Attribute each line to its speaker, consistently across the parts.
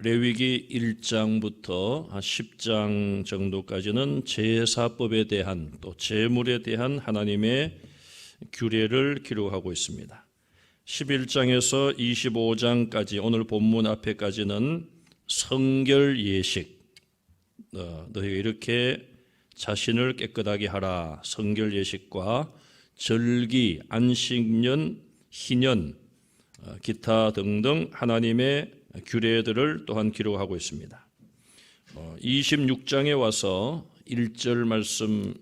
Speaker 1: 레위기 1장부터 10장 정도까지는 제사법에 대한 또 제물에 대한 하나님의 규례를 기록하고 있습니다. 11장에서 25장까지 오늘 본문 앞에까지는 성결 예식, 너희가 이렇게 자신을 깨끗하게 하라, 성결 예식과 절기, 안식년, 희년, 기타 등등 하나님의 규례들을 또한 기록하고 있습니다. 26장에 와서 1절 말씀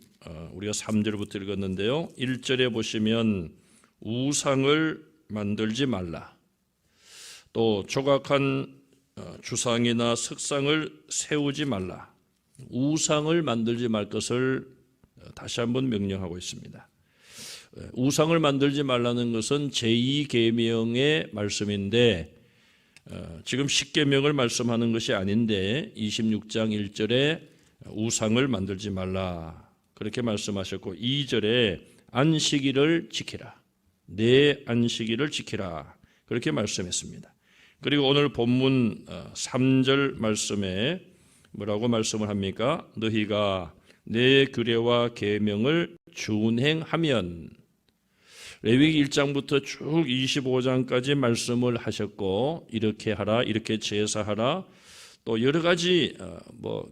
Speaker 1: 우리가 3절부터 읽었는데요. 1절에 보시면 우상을 만들지 말라, 또 조각한 주상이나 석상을 세우지 말라, 우상을 만들지 말 것을 다시 한번 명령하고 있습니다. 우상을 만들지 말라는 것은 제2계명의 말씀인데 지금 10계명을 말씀하는 것이 아닌데 26장 1절에 우상을 만들지 말라 그렇게 말씀하셨고 2절에 안식일을 지키라, 내 안식일을 지키라 그렇게 말씀했습니다. 그리고 오늘 본문 3절 말씀에 뭐라고 말씀을 합니까? 너희가 내 규례와 계명을 준행하면, 레위기 1장부터 쭉 25장까지 말씀을 하셨고 이렇게 하라, 이렇게 제사하라, 또 여러 가지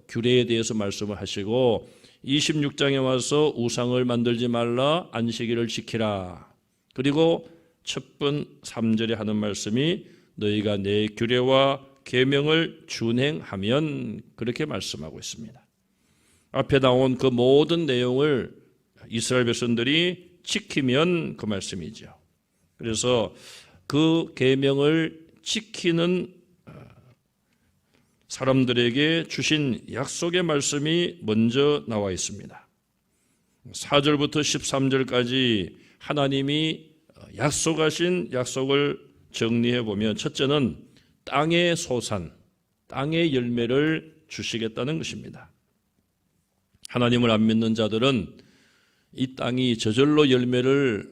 Speaker 1: 규례에 대해서 말씀을 하시고 26장에 와서 우상을 만들지 말라, 안식일을 지키라, 그리고 첫번 3절에 하는 말씀이 너희가 내 규례와 계명을 준행하면 그렇게 말씀하고 있습니다. 앞에 나온 그 모든 내용을 이스라엘 백성들이 지키면 그 말씀이죠. 그래서 그 계명을 지키는 사람들에게 주신 약속의 말씀이 먼저 나와 있습니다. 4절부터 13절까지 하나님이 약속하신 약속을 정리해 보면 첫째는 땅의 소산, 땅의 열매를 주시겠다는 것입니다. 하나님을 안 믿는 자들은 이 땅이 저절로 열매를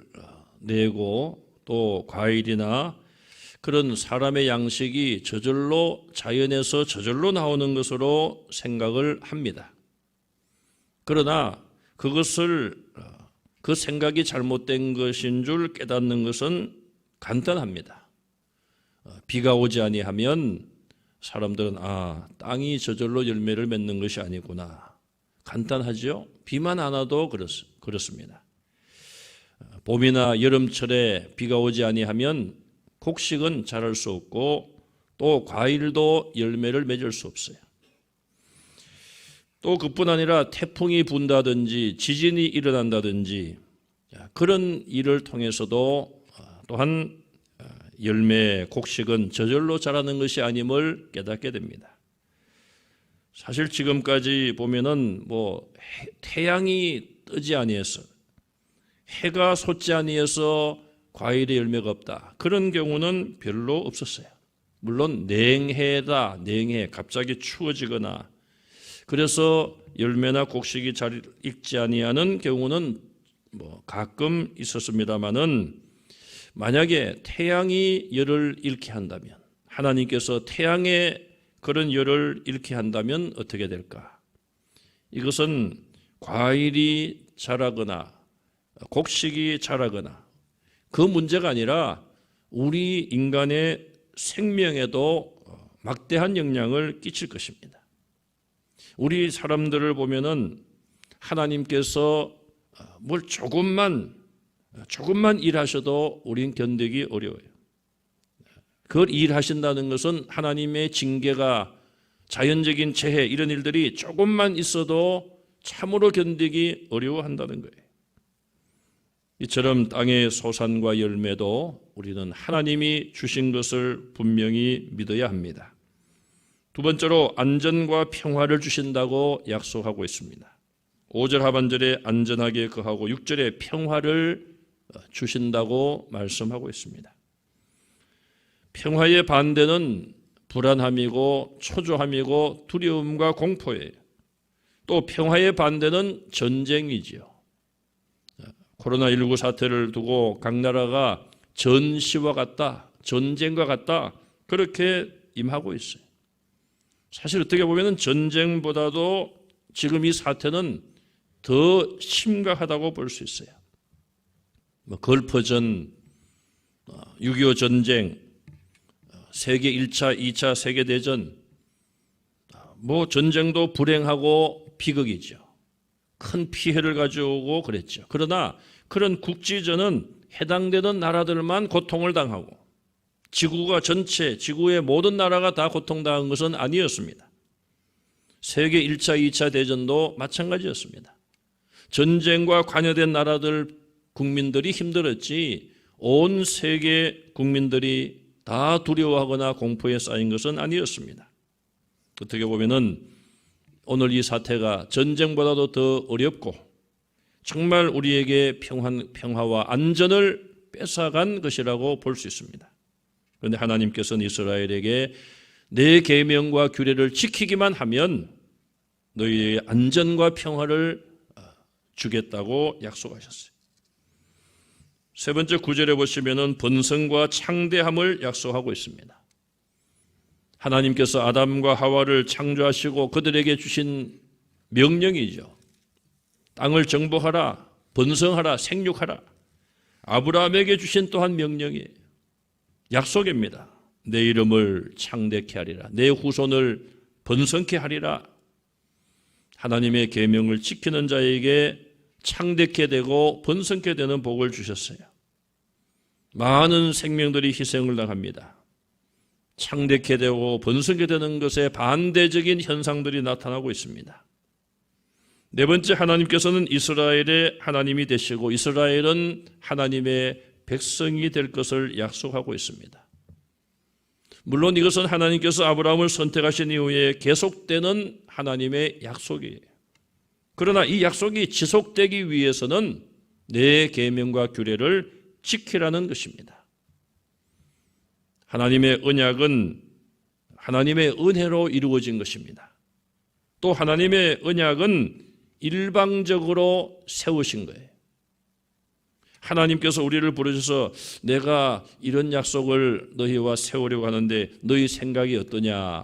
Speaker 1: 내고 또 과일이나 그런 사람의 양식이 저절로 자연에서 저절로 나오는 것으로 생각을 합니다. 그러나 그것을 그 생각이 잘못된 것인 줄 깨닫는 것은 간단합니다. 비가 오지 아니하면 사람들은 땅이 저절로 열매를 맺는 것이 아니구나. 간단하죠? 비만 안 와도 그렇습니다. 봄이나 여름철에 비가 오지 아니하면 곡식은 자랄 수 없고 또 과일도 열매를 맺을 수 없어요. 또 그뿐 아니라 태풍이 분다든지 지진이 일어난다든지 그런 일을 통해서도 또한 열매, 곡식은 저절로 자라는 것이 아님을 깨닫게 됩니다. 사실 지금까지 보면은 태양이 뜨지 아니해서, 해가 솟지 아니해서 과일의 열매가 없다, 그런 경우는 별로 없었어요. 물론 냉해다, 냉해, 갑자기 추워지거나 그래서 열매나 곡식이 잘 익지 아니하는 경우는 가끔 있었습니다마는, 만약에 태양이 열을 잃게 한다면, 하나님께서 태양의 그런 열을 잃게 한다면 어떻게 될까? 이것은 과일이 자라거나 곡식이 자라거나 그 문제가 아니라 우리 인간의 생명에도 막대한 영향을 끼칠 것입니다. 우리 사람들을 보면은 하나님께서 뭘 조금만 일하셔도 우린 견디기 어려워요. 그걸 일하신다는 것은 하나님의 징계가, 자연적인 재해, 이런 일들이 조금만 있어도 참으로 견디기 어려워한다는 거예요. 이처럼 땅의 소산과 열매도 우리는 하나님이 주신 것을 분명히 믿어야 합니다. 두 번째로 안전과 평화를 주신다고 약속하고 있습니다. 5절 하반절에 안전하게 거하고 6절에 평화를 주신다고 말씀하고 있습니다. 평화의 반대는 불안함이고 초조함이고 두려움과 공포예요. 또 평화의 반대는 전쟁이지요. 코로나19 사태를 두고 각 나라가 전시와 같다, 전쟁과 같다, 그렇게 임하고 있어요. 사실 어떻게 보면 전쟁보다도 지금 이 사태는 더 심각하다고 볼 수 있어요. 걸프전, 6.25 전쟁, 세계 1차, 2차 세계대전, 전쟁도 불행하고 비극이죠. 큰 피해를 가져오고 그랬죠. 그러나 그런 국지전은 해당되는 나라들만 고통을 당하고 지구가 전체, 지구의 모든 나라가 다 고통당한 것은 아니었습니다. 세계 1차, 2차 대전도 마찬가지였습니다. 전쟁과 관여된 나라들 국민들이 힘들었지 온 세계 국민들이 다 두려워하거나 공포에 쌓인 것은 아니었습니다. 어떻게 보면은 오늘 이 사태가 전쟁보다도 더 어렵고 정말 우리에게 평화와 안전을 뺏어간 것이라고 볼 수 있습니다. 그런데 하나님께서는 이스라엘에게 내 계명과 규례를 지키기만 하면 너희의 안전과 평화를 주겠다고 약속하셨어요. 세 번째 9절에 보시면은 번성과 창대함을 약속하고 있습니다. 하나님께서 아담과 하와를 창조하시고 그들에게 주신 명령이죠. 땅을 정복하라, 번성하라, 생육하라. 아브라함에게 주신 또한 명령이에요. 약속입니다. 내 이름을 창대케 하리라. 내 후손을 번성케 하리라. 하나님의 계명을 지키는 자에게 창대케 되고 번성케 되는 복을 주셨어요. 많은 생명들이 희생을 당합니다. 창대케 되고 번성케 되는 것에 반대적인 현상들이 나타나고 있습니다. 네 번째, 하나님께서는 이스라엘의 하나님이 되시고 이스라엘은 하나님의 백성이 될 것을 약속하고 있습니다. 물론 이것은 하나님께서 아브라함을 선택하신 이후에 계속되는 하나님의 약속이에요. 그러나 이 약속이 지속되기 위해서는 내 계명과 규례를 지키라는 것입니다. 하나님의 언약은 하나님의 은혜로 이루어진 것입니다. 또 하나님의 언약은 일방적으로 세우신 거예요. 하나님께서 우리를 부르셔서 내가 이런 약속을 너희와 세우려고 하는데 너희 생각이 어떠냐?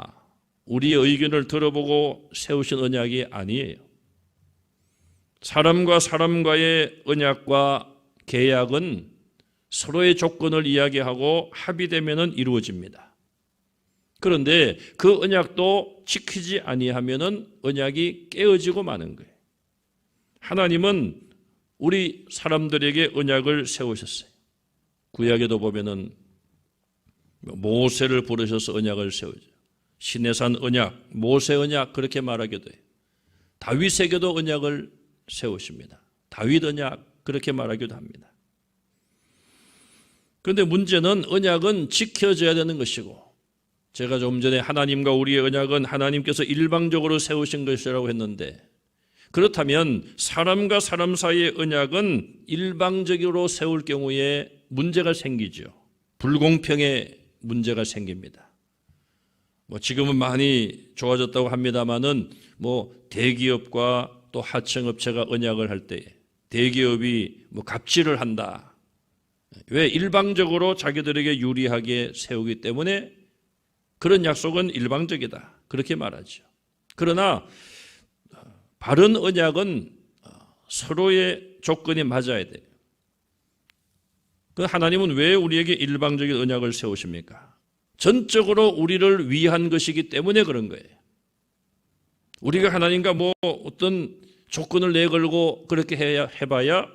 Speaker 1: 우리의 의견을 들어보고 세우신 언약이 아니에요. 사람과 사람과의 언약과 계약은 서로의 조건을 이야기하고 합의되면 이루어집니다. 그런데 그 언약도 지키지 아니하면 언약이 깨어지고 마는 거예요. 하나님은 우리 사람들에게 언약을 세우셨어요. 구약에도 보면은 모세를 부르셔서 언약을 세우죠. 시내산 언약, 모세 언약 그렇게 말하기도 해요. 다윗에게도 언약을 세우십니다. 다윗 언약 그렇게 말하기도 합니다. 그런데 문제는 언약은 지켜져야 되는 것이고 제가 좀 전에 하나님과 우리의 언약은 하나님께서 일방적으로 세우신 것이라고 했는데 그렇다면 사람과 사람 사이의 언약은 일방적으로 세울 경우에 문제가 생기죠. 불공평의 문제가 생깁니다. 지금은 많이 좋아졌다고 합니다만은 대기업과 또 하청업체가 언약을 할 때 대기업이 갑질을 한다. 왜? 일방적으로 자기들에게 유리하게 세우기 때문에 그런 약속은 일방적이다. 그렇게 말하죠. 그러나 바른 언약은 서로의 조건이 맞아야 돼요. 하나님은 왜 우리에게 일방적인 언약을 세우십니까? 전적으로 우리를 위한 것이기 때문에 그런 거예요. 우리가 하나님과 어떤 조건을 내걸고 그렇게 해봐야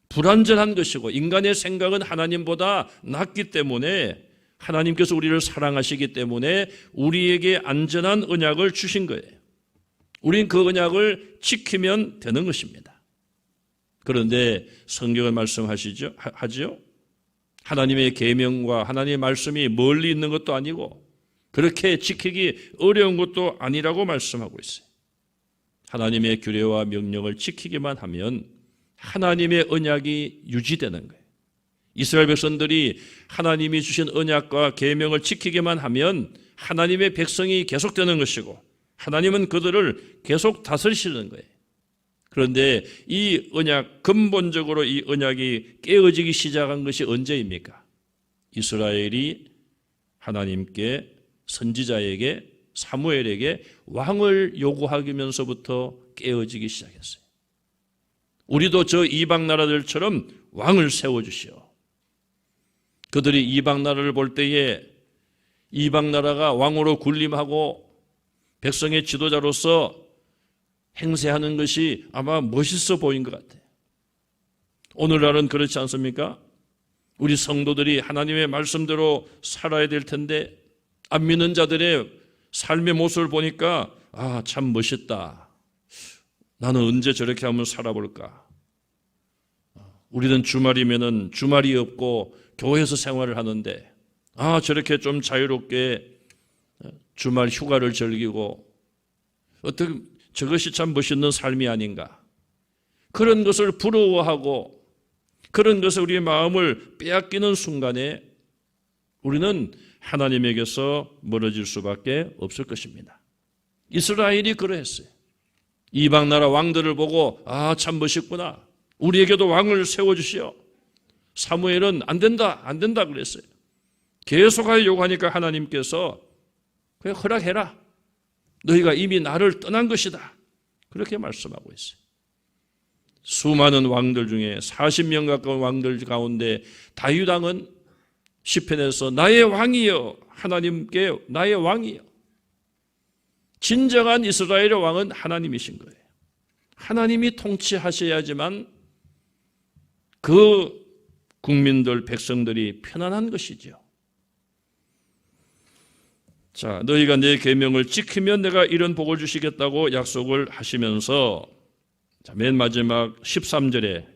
Speaker 1: 불완전한 것이고 인간의 생각은 하나님보다 낫기 때문에 하나님께서 우리를 사랑하시기 때문에 우리에게 안전한 언약을 주신 거예요. 우린 그 언약을 지키면 되는 것입니다. 그런데 성경은 말씀하죠. 하나님의 계명과 하나님의 말씀이 멀리 있는 것도 아니고 그렇게 지키기 어려운 것도 아니라고 말씀하고 있어요. 하나님의 규례와 명령을 지키기만 하면 하나님의 언약이 유지되는 거예요. 이스라엘 백성들이 하나님이 주신 언약과 계명을 지키기만 하면 하나님의 백성이 계속되는 것이고 하나님은 그들을 계속 다스리시는 거예요. 그런데 이 언약, 근본적으로 이 언약이 깨어지기 시작한 것이 언제입니까? 이스라엘이 하나님께 선지자에게 사무엘에게 왕을 요구하면서부터 깨어지기 시작했어요. 우리도 저 이방 나라들처럼 왕을 세워주시오. 그들이 이방 나라를 볼 때에 이방 나라가 왕으로 군림하고 백성의 지도자로서 행세하는 것이 아마 멋있어 보인 것 같아요. 오늘날은 그렇지 않습니까? 우리 성도들이 하나님의 말씀대로 살아야 될 텐데 안 믿는 자들의 삶의 모습을 보니까 참 멋있다. 나는 언제 저렇게 한번 살아볼까? 우리는 주말이면은 주말이 없고 교회에서 생활을 하는데 저렇게 좀 자유롭게 주말 휴가를 즐기고 어떻게 저것이 참 멋있는 삶이 아닌가? 그런 것을 부러워하고 그런 것을 우리의 마음을 빼앗기는 순간에 우리는 하나님에게서 멀어질 수밖에 없을 것입니다. 이스라엘이 그러했어요. 이방 나라 왕들을 보고 참 멋있구나. 우리에게도 왕을 세워주시오. 사무엘은 안 된다 그랬어요. 계속하여 요구하니까 하나님께서 그냥 허락해라. 너희가 이미 나를 떠난 것이다. 그렇게 말씀하고 있어요. 수많은 왕들 중에 40명 가까운 왕들 가운데 다윗 왕은 시편에서 나의 왕이여, 하나님께 나의 왕이여. 진정한 이스라엘의 왕은 하나님이신 거예요. 하나님이 통치하셔야지만 그 국민들, 백성들이 편안한 것이죠. 자, 너희가 내 계명을 지키면 내가 이런 복을 주시겠다고 약속을 하시면서 맨 마지막 13절에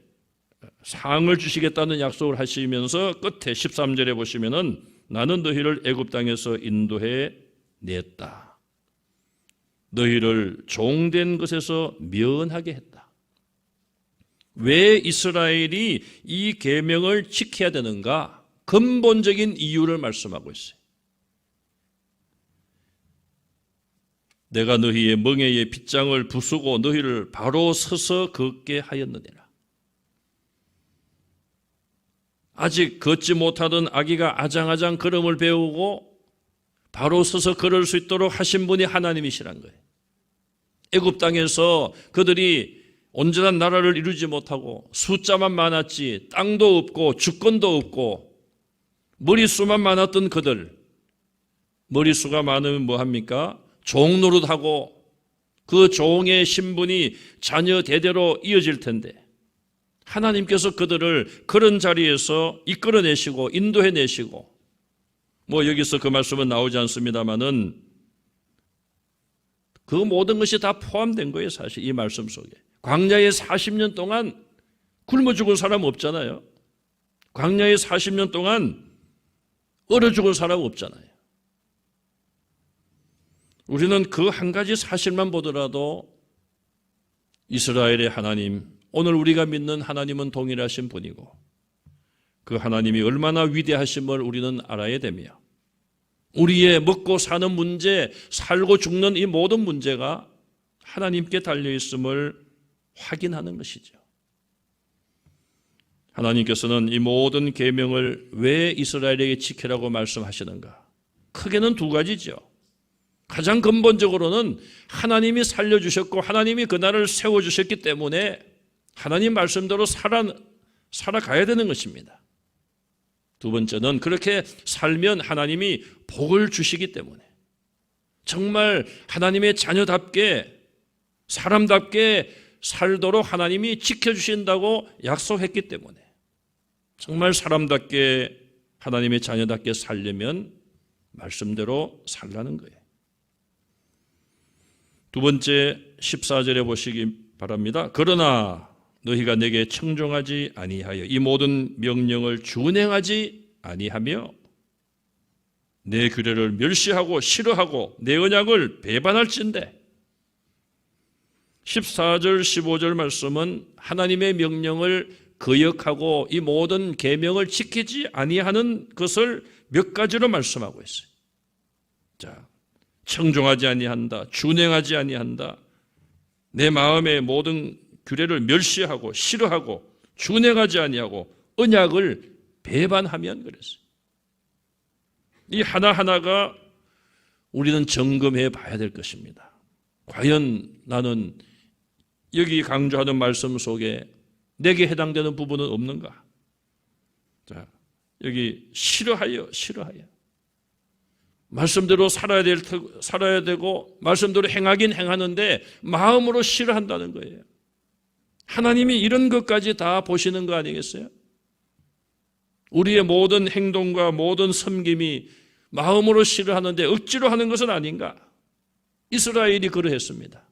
Speaker 1: 상을 주시겠다는 약속을 하시면서 끝에 13절에 보시면은 나는 너희를 애굽 땅에서 인도해 냈다. 너희를 종된 것에서 면하게 했다. 왜 이스라엘이 이 계명을 지켜야 되는가? 근본적인 이유를 말씀하고 있어요. 내가 너희의 멍에의 빗장을 부수고 너희를 바로 서서 걷게 하였느니라. 아직 걷지 못하던 아기가 아장아장 걸음을 배우고 바로 서서 걸을 수 있도록 하신 분이 하나님이시란 거예요. 애굽 땅에서 그들이 온전한 나라를 이루지 못하고 숫자만 많았지 땅도 없고 주권도 없고 머릿수만 많았던 그들, 머릿수가 많으면 뭐합니까? 종 노릇하고 그 종의 신분이 자녀 대대로 이어질 텐데 하나님께서 그들을 그런 자리에서 이끌어내시고 인도해내시고 여기서 그 말씀은 나오지 않습니다마는 그 모든 것이 다 포함된 거예요. 사실 이 말씀 속에 광야에 40년 동안 굶어 죽은 사람 없잖아요. 광야에 40년 동안 얼어 죽은 사람 없잖아요. 우리는 그 한 가지 사실만 보더라도 이스라엘의 하나님, 오늘 우리가 믿는 하나님은 동일하신 분이고 그 하나님이 얼마나 위대하심을 우리는 알아야 되며 우리의 먹고 사는 문제, 살고 죽는 이 모든 문제가 하나님께 달려있음을 확인하는 것이죠. 하나님께서는 이 모든 계명을 왜 이스라엘에게 지키라고 말씀하시는가? 크게는 두 가지죠. 가장 근본적으로는 하나님이 살려주셨고 하나님이 그 나라를 세워주셨기 때문에 하나님 말씀대로 살아가야 되는 것입니다. 두 번째는 그렇게 살면 하나님이 복을 주시기 때문에 정말 하나님의 자녀답게 사람답게 살도록 하나님이 지켜주신다고 약속했기 때문에 정말 사람답게 하나님의 자녀답게 살려면 말씀대로 살라는 거예요. 두 번째 14절에 보시기 바랍니다. 그러나 너희가 내게 청종하지 아니하여 이 모든 명령을 준행하지 아니하며 내 규례를 멸시하고 싫어하고 내 언약을 배반할진대. 14절 15절 말씀은 하나님의 명령을 거역하고 이 모든 계명을 지키지 아니하는 것을 몇 가지로 말씀하고 있어요. 자, 청종하지 아니한다, 준행하지 아니한다, 내 마음의 모든 규례를 멸시하고 싫어하고 준행하지 아니하고 언약을 배반하면 그랬어요. 이 하나하나가 우리는 점검해 봐야 될 것입니다. 과연 나는 여기 강조하는 말씀 속에 내게 해당되는 부분은 없는가? 자, 여기 싫어하여 말씀대로 살아야 되고 말씀대로 행하긴 행하는데 마음으로 싫어한다는 거예요. 하나님이 이런 것까지 다 보시는 거 아니겠어요? 우리의 모든 행동과 모든 섬김이 마음으로 싫어하는데 억지로 하는 것은 아닌가? 이스라엘이 그러했습니다.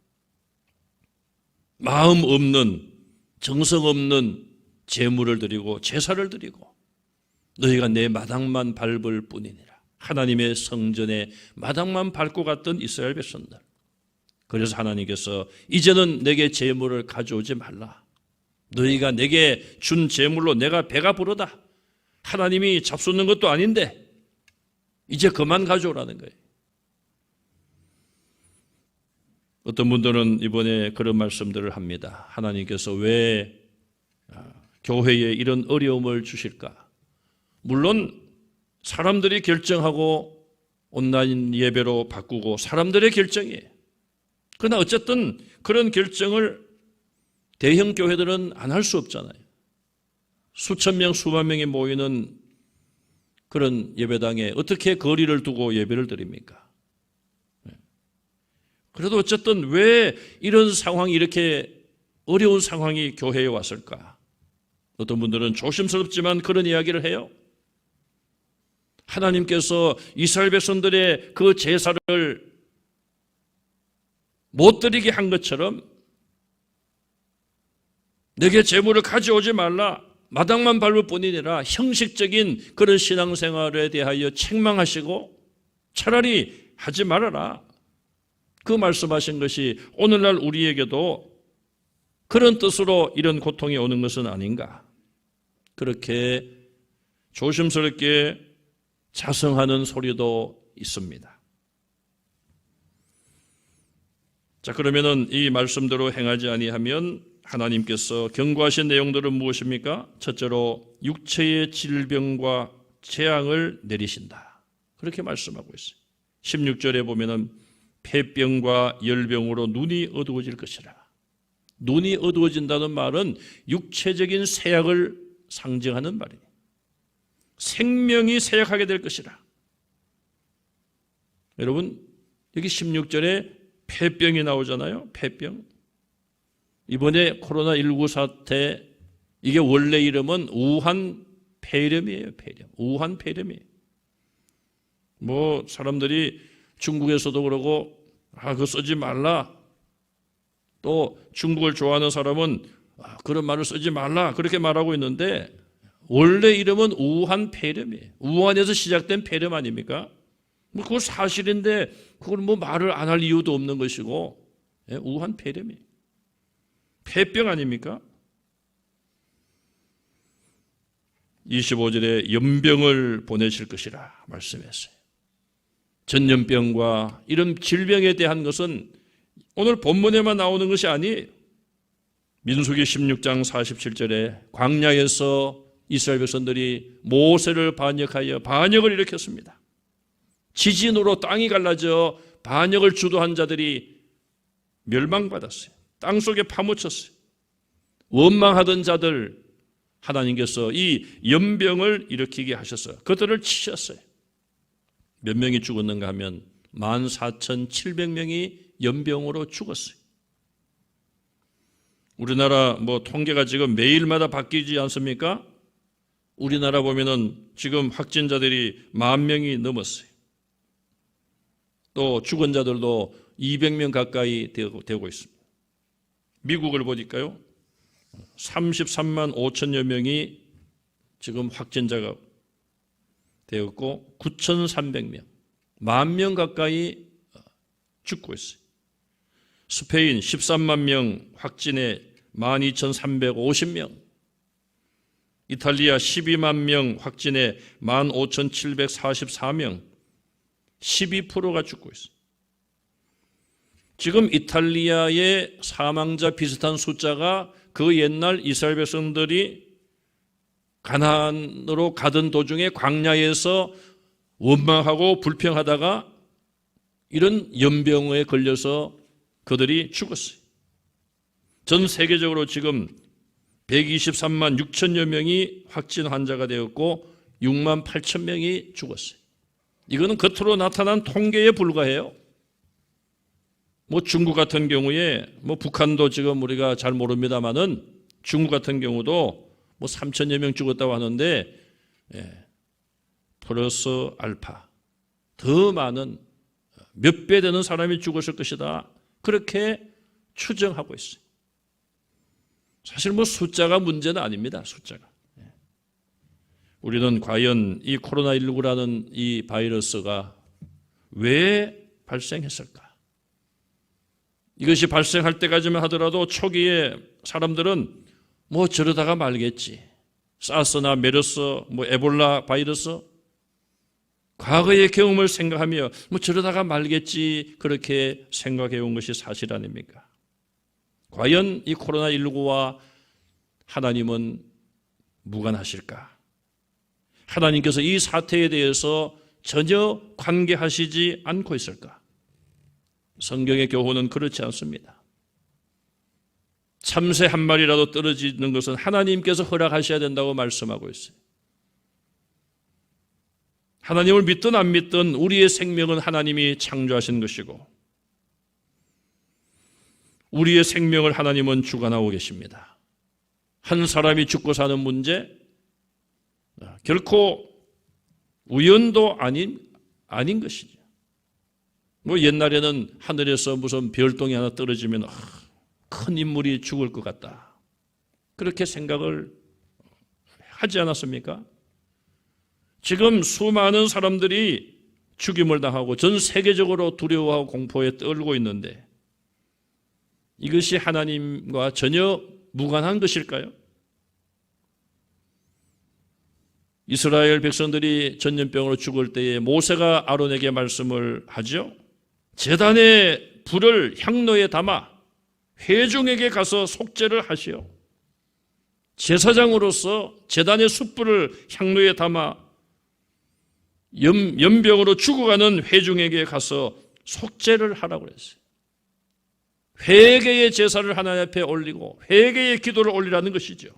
Speaker 1: 마음 없는, 정성 없는 제물을 드리고 제사를 드리고 너희가 내 마당만 밟을 뿐이니라. 하나님의 성전에 마당만 밟고 갔던 이스라엘 백성들. 그래서 하나님께서 이제는 내게 제물을 가져오지 말라. 너희가 내게 준 제물로 내가 배가 부르다. 하나님이 잡수는 것도 아닌데 이제 그만 가져오라는 거예요. 어떤 분들은 이번에 그런 말씀들을 합니다. 하나님께서 왜 교회에 이런 어려움을 주실까? 물론 사람들이 결정하고 온라인 예배로 바꾸고 사람들의 결정이에요. 그러나 어쨌든 그런 결정을 대형 교회들은 안 할 수 없잖아요. 수천 명, 수만 명이 모이는 그런 예배당에 어떻게 거리를 두고 예배를 드립니까? 그래도 어쨌든 왜 이런 상황이 이렇게 어려운 상황이 교회에 왔을까? 어떤 분들은 조심스럽지만 그런 이야기를 해요. 하나님께서 이스라엘 백성들의 그 제사를 못 드리게 한 것처럼 내게 제물을 가져오지 말라. 마당만 밟을 뿐이니라 형식적인 그런 신앙생활에 대하여 책망하시고 차라리 하지 말아라. 그 말씀하신 것이 오늘날 우리에게도 그런 뜻으로 이런 고통이 오는 것은 아닌가. 그렇게 조심스럽게 자성하는 소리도 있습니다. 자, 그러면은 이 말씀대로 행하지 아니하면 하나님께서 경고하신 내용들은 무엇입니까? 첫째로 육체의 질병과 재앙을 내리신다. 그렇게 말씀하고 있어요. 16절에 보면은 폐병과 열병으로 눈이 어두워질 것이라. 눈이 어두워진다는 말은 육체적인 쇠약을 상징하는 말이에요. 생명이 쇠약하게 될 것이라. 여러분, 여기 16절에 폐병이 나오잖아요. 폐병. 이번에 코로나19 사태, 이게 원래 이름은 우한 폐렴이에요. 폐렴. 우한 폐렴이에요. 뭐 사람들이 중국에서도 그러고 그거 쓰지 말라. 또 중국을 좋아하는 사람은 그런 말을 쓰지 말라. 그렇게 말하고 있는데 원래 이름은 우한 폐렴이에요. 우한에서 시작된 폐렴 아닙니까? 뭐 그거 사실인데 그걸 뭐 말을 안 할 이유도 없는 것이고 우한 폐렴이에요. 폐병 아닙니까? 25절에 연병을 보내실 것이라 말씀했어요. 전염병과 이런 질병에 대한 것은 오늘 본문에만 나오는 것이 아니에요. 민수기 16장 47절에 광야에서 이스라엘 백성들이 모세를 반역하여 반역을 일으켰습니다. 지진으로 땅이 갈라져 반역을 주도한 자들이 멸망받았어요. 땅 속에 파묻혔어요. 원망하던 자들 하나님께서 이 연병을 일으키게 하셨어요. 그들을 치셨어요. 몇 명이 죽었는가 하면 14,700명이 연병으로 죽었어요. 우리나라 뭐 통계가 지금 매일마다 바뀌지 않습니까? 우리나라 보면은 지금 확진자들이 10,000명이 넘었어요. 또 죽은 자들도 200명 가까이 되고 있습니다. 미국을 보니까요, 33만 5천여 명이 지금 확진자가 되었고 9,300명, 10,000명 가까이 죽고 있어요. 스페인 13만 명 확진에 12,350명, 이탈리아 12만 명 확진에 15,744명, 12%가 죽고 있어요. 지금 이탈리아의 사망자 비슷한 숫자가 그 옛날 이스라엘 백성들이 가나안으로 가던 도중에 광야에서 원망하고 불평하다가 이런 연병에 걸려서 그들이 죽었어요. 전 세계적으로 지금 123만 6천여 명이 확진 환자가 되었고 6만 8천 명이 죽었어요. 이거는 겉으로 나타난 통계에 불과해요. 중국 같은 경우에 북한도 지금 우리가 잘 모릅니다만은 중국 같은 경우도 3천여 명 죽었다고 하는데 플러스 알파 더 많은 몇 배 되는 사람이 죽었을 것이다. 그렇게 추정하고 있어요. 사실 숫자가 문제는 아닙니다. 숫자가. 우리는 과연 이 코로나19라는 이 바이러스가 왜 발생했을까? 이것이 발생할 때까지만 하더라도 초기에 사람들은 저러다가 말겠지. 사스나 메르스, 에볼라 바이러스 과거의 경험을 생각하며 저러다가 말겠지 그렇게 생각해 온 것이 사실 아닙니까? 과연 이 코로나19와 하나님은 무관하실까? 하나님께서 이 사태에 대해서 전혀 관계하시지 않고 있을까? 성경의 교훈은 그렇지 않습니다. 참새 한 마리라도 떨어지는 것은 하나님께서 허락하셔야 된다고 말씀하고 있어요. 하나님을 믿든 안 믿든 우리의 생명은 하나님이 창조하신 것이고 우리의 생명을 하나님은 주관하고 계십니다. 한 사람이 죽고 사는 문제 결코 우연도 아닌 것이죠. 옛날에는 하늘에서 무슨 별똥이 하나 떨어지면 큰 인물이 죽을 것 같다. 그렇게 생각을 하지 않았습니까? 지금 수많은 사람들이 죽임을 당하고 전 세계적으로 두려워하고 공포에 떨고 있는데 이것이 하나님과 전혀 무관한 것일까요? 이스라엘 백성들이 전염병으로 죽을 때에 모세가 아론에게 말씀을 하죠. 제단의 불을 향로에 담아 회중에게 가서 속죄를 하시오. 제사장으로서 제단의 숯불을 향로에 담아 연병으로 죽어가는 회중에게 가서 속죄를 하라고 그랬어요. 회개의 제사를 하나님 앞에 올리고 회개의 기도를 올리라는 것이죠.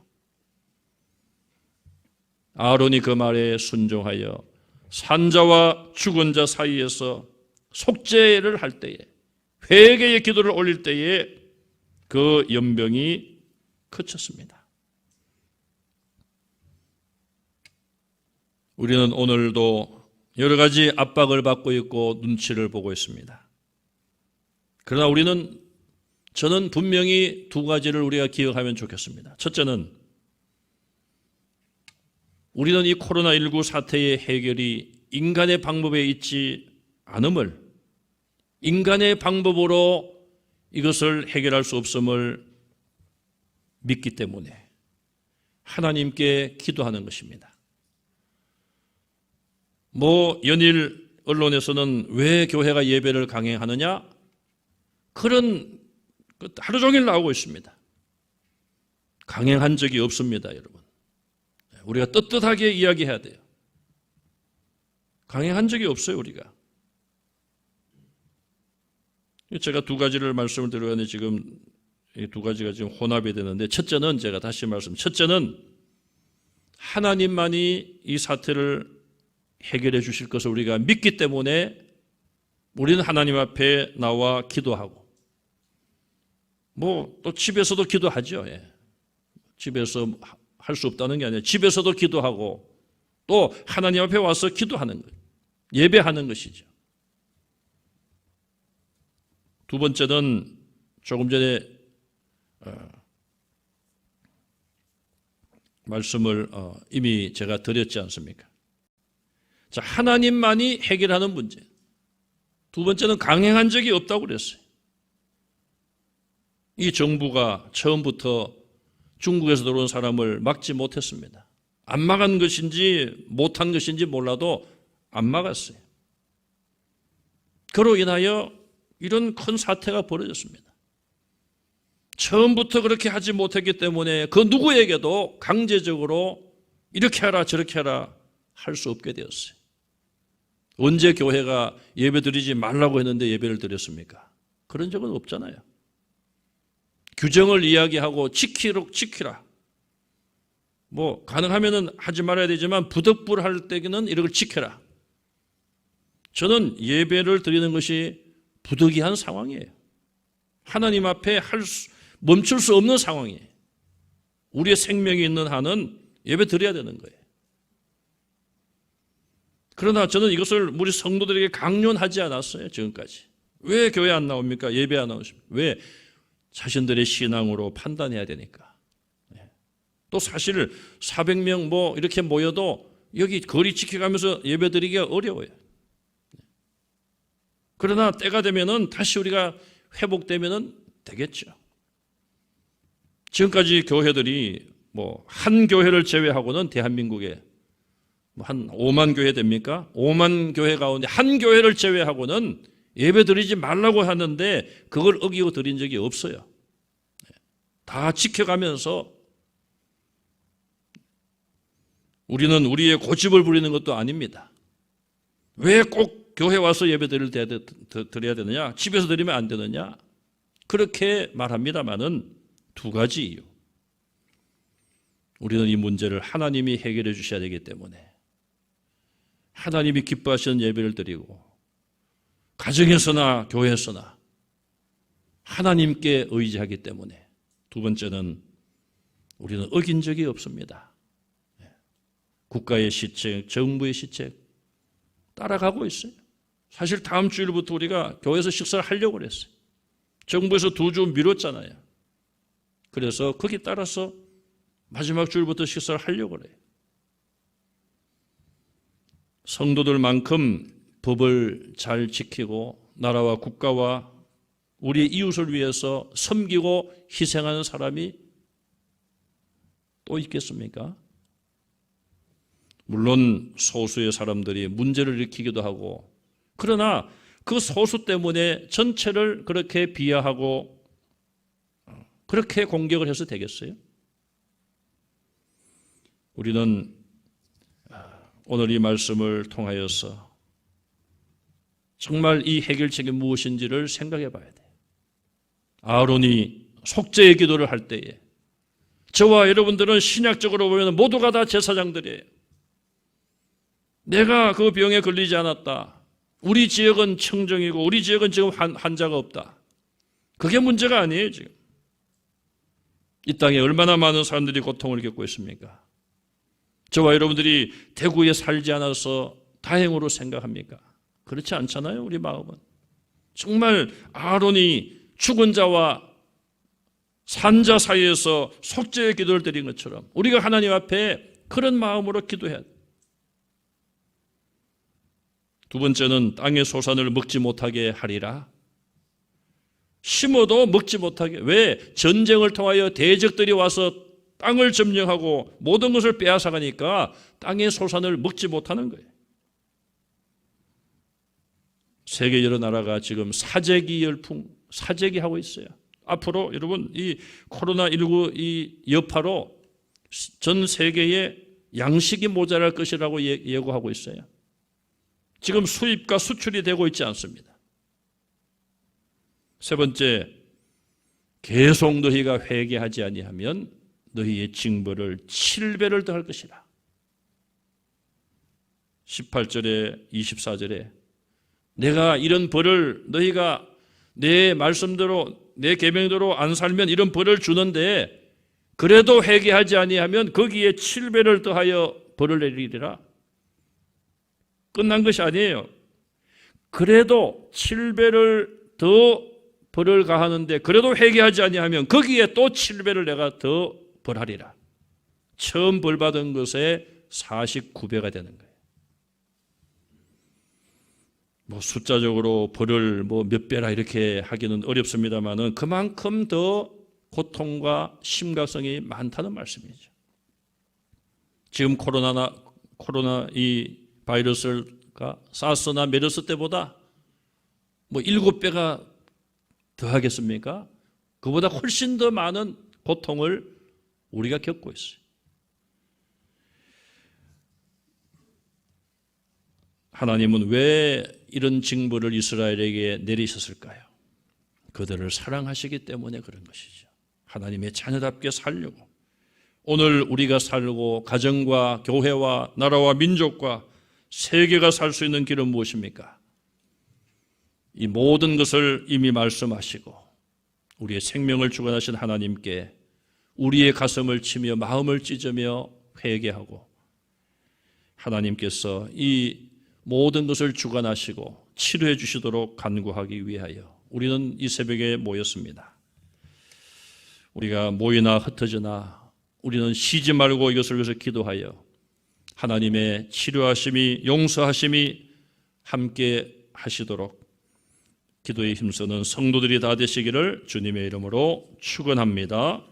Speaker 1: 아론이 그 말에 순종하여 산자와 죽은 자 사이에서 속죄를 할 때에 회개의 기도를 올릴 때에 그 연병이 그쳤습니다. 우리는 오늘도 여러 가지 압박을 받고 있고 눈치를 보고 있습니다. 그러나 저는 분명히 두 가지를 우리가 기억하면 좋겠습니다. 첫째는 우리는 이 코로나19 사태의 해결이 인간의 방법에 있지 않음을, 인간의 방법으로 이것을 해결할 수 없음을 믿기 때문에 하나님께 기도하는 것입니다. 연일 언론에서는 왜 교회가 예배를 강행하느냐? 그런 하루 종일 나오고 있습니다. 강행한 적이 없습니다, 여러분. 우리가 떳떳하게 이야기해야 돼요. 강행한 적이 없어요, 우리가. 제가 두 가지를 말씀을 드리는데 지금 이 두 가지가 지금 혼합이 되는데 첫째는 제가 다시 첫째는 하나님만이 이 사태를 해결해 주실 것을 우리가 믿기 때문에 우리는 하나님 앞에 나와 기도하고 또 집에서도 기도하죠. 집에서 할 수 없다는 게 아니라 집에서도 기도하고 또 하나님 앞에 와서 기도하는 것, 예배하는 것이죠. 두 번째는 조금 전에 말씀을 이미 제가 드렸지 않습니까? 자, 하나님만이 해결하는 문제. 두 번째는 강행한 적이 없다고 그랬어요. 이 정부가 처음부터 중국에서 들어온 사람을 막지 못했습니다. 안 막은 것인지 못한 것인지 몰라도 안 막았어요. 그로 인하여 이런 큰 사태가 벌어졌습니다. 처음부터 그렇게 하지 못했기 때문에 그 누구에게도 강제적으로 이렇게 하라 저렇게 하라 할 수 없게 되었어요. 언제 교회가 예배 드리지 말라고 했는데 예배를 드렸습니까? 그런 적은 없잖아요. 규정을 이야기하고 지키라. 뭐 가능하면은 하지 말아야 되지만 부득불할 때는 이런 걸 지켜라. 저는 예배를 드리는 것이 부득이한 상황이에요. 하나님 앞에 멈출 수 없는 상황이에요. 우리의 생명이 있는 한은 예배 드려야 되는 거예요. 그러나 저는 이것을 우리 성도들에게 강론하지 않았어요. 지금까지. 왜 교회 안 나옵니까? 예배 안 나오십니까? 왜? 자신들의 신앙으로 판단해야 되니까. 또 사실 400명 뭐 이렇게 모여도 여기 거리 지켜가면서 예배 드리기가 어려워요. 그러나 때가 되면은 다시 우리가 회복되면은 되겠죠. 지금까지 교회들이 뭐 한 교회를 제외하고는 대한민국에 한 5만 교회 됩니까? 5만 교회 가운데 한 교회를 제외하고는 예배 드리지 말라고 하는데 그걸 어기고 드린 적이 없어요. 다 지켜가면서 우리는 우리의 고집을 부리는 것도 아닙니다. 왜 꼭 교회 와서 예배 드려야 되느냐? 집에서 드리면 안 되느냐? 그렇게 말합니다마는 두 가지 이유. 우리는 이 문제를 하나님이 해결해 주셔야 되기 때문에 하나님이 기뻐하시는 예배를 드리고 가정에서나 교회에서나 하나님께 의지하기 때문에 두 번째는 우리는 어긴 적이 없습니다. 국가의 시책, 정부의 시책 따라가고 있어요. 사실 다음 주일부터 우리가 교회에서 식사를 하려고 그랬어요. 정부에서 2주 미뤘잖아요. 그래서 거기 따라서 마지막 주일부터 식사를 하려고 그래요. 성도들만큼 법을 잘 지키고 나라와 국가와 우리의 이웃을 위해서 섬기고 희생하는 사람이 또 있겠습니까? 물론 소수의 사람들이 문제를 일으키기도 하고 그러나 그 소수 때문에 전체를 그렇게 비하하고 그렇게 공격을 해서 되겠어요? 우리는 오늘 이 말씀을 통하여서 정말 이 해결책이 무엇인지를 생각해 봐야 돼요. 아론이 속죄의 기도를 할 때에 저와 여러분들은 신약적으로 보면 모두가 다 제사장들이에요. 내가 그 병에 걸리지 않았다. 우리 지역은 청정이고 우리 지역은 지금 환자가 없다. 그게 문제가 아니에요. 지금 이 땅에 얼마나 많은 사람들이 고통을 겪고 있습니까? 저와 여러분들이 대구에 살지 않아서 다행으로 생각합니까? 그렇지 않잖아요. 우리 마음은 정말 아론이 죽은 자와 산자 사이에서 속죄의 기도를 드린 것처럼 우리가 하나님 앞에 그런 마음으로 기도해야 돼요. 두 번째는 땅의 소산을 먹지 못하게 하리라. 심어도 먹지 못하게. 왜? 전쟁을 통하여 대적들이 와서 땅을 점령하고 모든 것을 빼앗아가니까 땅의 소산을 먹지 못하는 거예요. 세계 여러 나라가 지금 사재기 열풍, 사재기 하고 있어요. 앞으로 여러분 이 코로나19 이 여파로 전 세계에 양식이 모자랄 것이라고 예고하고 있어요. 지금 수입과 수출이 되고 있지 않습니다. 세 번째, 계속 너희가 회개하지 아니하면 너희의 징벌을 7배를 더할 것이라. 18절에 24절에 내가 이런 벌을 너희가 내 말씀대로 내 계명대로 안 살면 이런 벌을 주는데 그래도 회개하지 아니하면 거기에 7배를 더하여 벌을 내리리라. 끝난 것이 아니에요. 그래도 7배를 더 벌을 가하는데 그래도 회개하지 아니하면 거기에 또 7배를 내가 더 벌하리라. 처음 벌 받은 것에 49배가 되는 거예요. 뭐 숫자적으로 벌을 뭐 몇 배라 이렇게 하기는 어렵습니다만은 그만큼 더 고통과 심각성이 많다는 말씀이죠. 지금 코로나 이 바이러스가 사스나 메르스 때보다 뭐 7배가 더 하겠습니까? 그보다 훨씬 더 많은 고통을 우리가 겪고 있어요. 하나님은 왜 이런 징벌을 이스라엘에게 내리셨을까요? 그들을 사랑하시기 때문에 그런 것이죠. 하나님의 자녀답게 살려고. 오늘 우리가 살고 가정과 교회와 나라와 민족과 세계가 살 수 있는 길은 무엇입니까? 이 모든 것을 이미 말씀하시고 우리의 생명을 주관하신 하나님께 우리의 가슴을 치며 마음을 찢으며 회개하고 하나님께서 이 모든 것을 주관하시고 치료해 주시도록 간구하기 위하여 우리는 이 새벽에 모였습니다. 우리가 모이나 흩어지나 우리는 쉬지 말고 이것을 위해서 기도하여 하나님의 치료하심이 용서하심이 함께 하시도록 기도에 힘쓰는 성도들이 다 되시기를 주님의 이름으로 축원합니다.